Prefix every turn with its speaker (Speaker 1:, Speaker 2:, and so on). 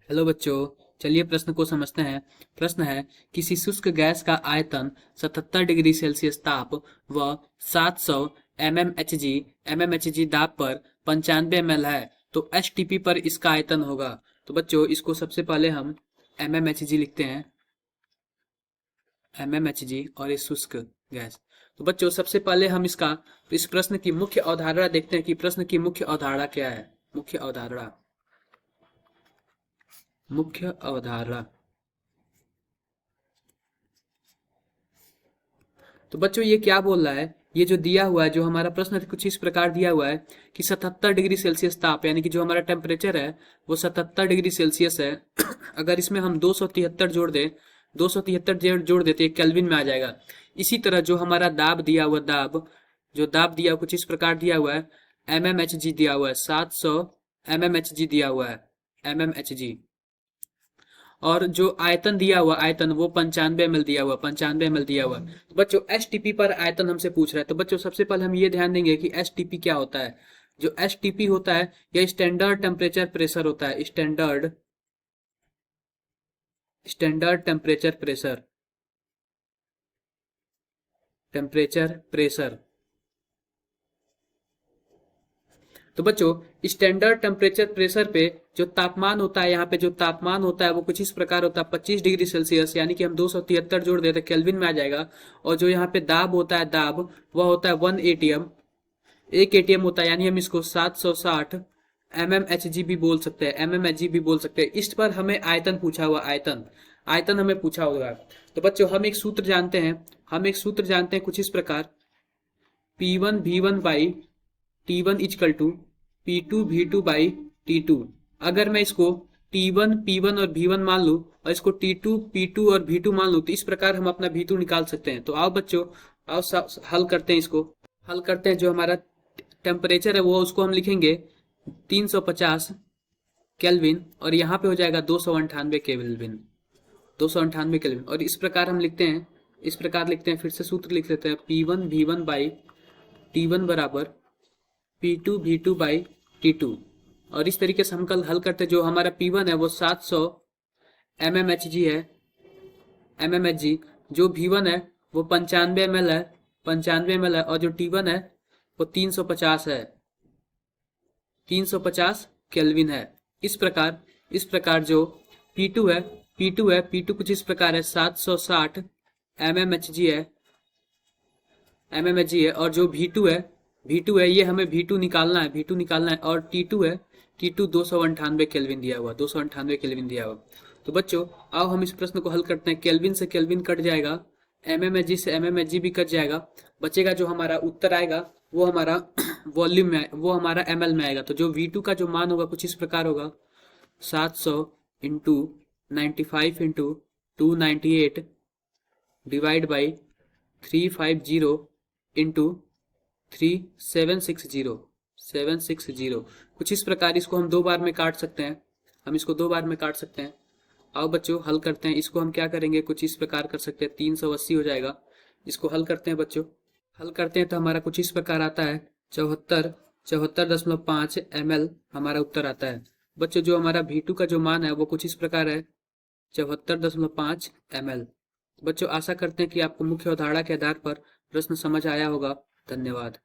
Speaker 1: Hello बच्चों, चलिए प्रश्न को समझते हैं। प्रश्न है, किसी शुष्क गैस का आयतन 77 डिग्री सेल्सियस ताप व 700 एमएमएचजी दाब पर 95 ml है, तो एचटीपी पर इसका आयतन होगा। तो बच्चों, इसको सबसे पहले हम एमएमएचजी लिखते हैं, एमएमएचजी, और ये शुष्क गैस। तो बच्चों, सबसे पहले हम इस प्रश्न की मुख्य अवधारणा देखते हैं कि प्रश्न की मुख्य अवधारणा क्या है। मुख्य अवधारणा, मुख्य अवधारणा। तो बच्चों, ये क्या बोल रहा है, ये जो दिया हुआ है, जो हमारा प्रश्न कुछ इस प्रकार दिया हुआ है कि 77 डिग्री सेल्सियस ताप, यानी कि जो हमारा टेम्परेचर है वो 77 डिग्री सेल्सियस है। अगर इसमें हम 273 जोड़ दें, 273 जोड़ देते केल्विन में आ जाएगा। इसी तरह जो हमारा दाब दिया हुआ, दाब दिया हुआ कुछ इस प्रकार दिया हुआ है, एमएमएचजी दिया हुआ है, 700 एमएमएचजी दिया हुआ है, एमएमएचजी। और जो आयतन दिया हुआ, आयतन वो 95 ml दिया हुआ, 95 ml दिया हुआ। तो बच्चों, एचटीपी पर आयतन हमसे पूछ रहा है। तो बच्चों, सबसे पहले हम ये ध्यान देंगे कि एचटीपी क्या होता है। जो एचटीपी होता है, यह स्टैंडर्ड टेम्परेचर प्रेशर होता है। Standard temperature pressure. तो बच्चों, स्टैंडर्ड टेम्परेचर प्रेशर पे जो तापमान होता है, यहाँ पे जो तापमान होता है वो कुछ इस प्रकार होता है, 25 डिग्री सेल्सियस, यानी कि हम 273 जोड़ देते केल्विन में आ जाएगा। और जो यहाँ पे दाब होता है, वह होता है 1 एटीएम, 1 एटीएम होता है, यानी हम इसको 760 एमएमएचजी भी बोल सकते हैं, एमएमएचजी भी बोल सकते हैं। इस पर हमें आयतन पूछा हुआ, आयतन हमें पूछा हुआ। तो बच्चों, हम एक सूत्र जानते हैं कुछ इस प्रकार, P1 V1 by T1 is equal to P2 V2 by T2। अगर मैं इसको T1 P1 और V1 मान लूं और इसको T2 P2 और V2 मान लूं, तो इस प्रकार हम अपना V2 निकाल सकते हैं। तो आओ बच्चों, हल करते हैं। इसको हल करते हैं। जो हमारा टेम्परेचर है वो उसको हम लिखेंगे 350 केल्विन, और यहाँ पे हो जाएगा 298 केल्विन, 298 केल्विन। और इस प्रकार हम लिखते हैं, फिर से सूत्र लिख लेते हैं, P1 V1 बाई T1 बराबर P2 V2 बाई T2। और इस तरीके से हम कल हल करते हैं। जो हमारा P1 है वो 700 एमएमएचजी है, एमएमएचजी। जो V1 है वो 95 ml है, 95 ml है। और जो T1 है वो 350 है, 350 केल्विन है। इस प्रकार जो P2 है, P2 कुछ इस प्रकार है, 760 एमएमएचजी है, और जो V2 है, ये हमें V2 निकालना है। और T2 है, T2 298 केल्विन दिया हुआ, 298 केल्विन दिया हुआ। तो बच्चों, आओ हम इस प्रश्न को हल करते हैं। केल्विन से केल्विन कट जाएगा, एमएमएचजी से एमएमएचजी भी कट जाएगा। बचेगा जो हमारा उत्तर आएगा वो हमारा वॉल्यूम में, वो हमारा ml में आएगा। तो जो V2 का जो मान होगा कुछ इस प्रकार होगा, 700 into 95 into 298 divide by 350 into 760 कुछ इस प्रकार। इसको हम दो बार में काट सकते हैं, आओ बच्चों हल करते हैं। इसको हम क्या करेंगे, कुछ इस प्रकार कर सकते हैं, 380 हो जाएगा। इसको हल करते हैं बच्चों, तो हमारा कुछ इस प्रकार आता है, 74.5 ml हमारा उत्तर आता है। बच्चों, जो हमारा V2 का जो मान है वो कुछ इस प्रकार है, 74.5 ml। बच्चों, आशा करते हैं कि आपको मुख्य अवधारणा के आधार पर प्रश्न समझ आया होगा। धन्यवाद।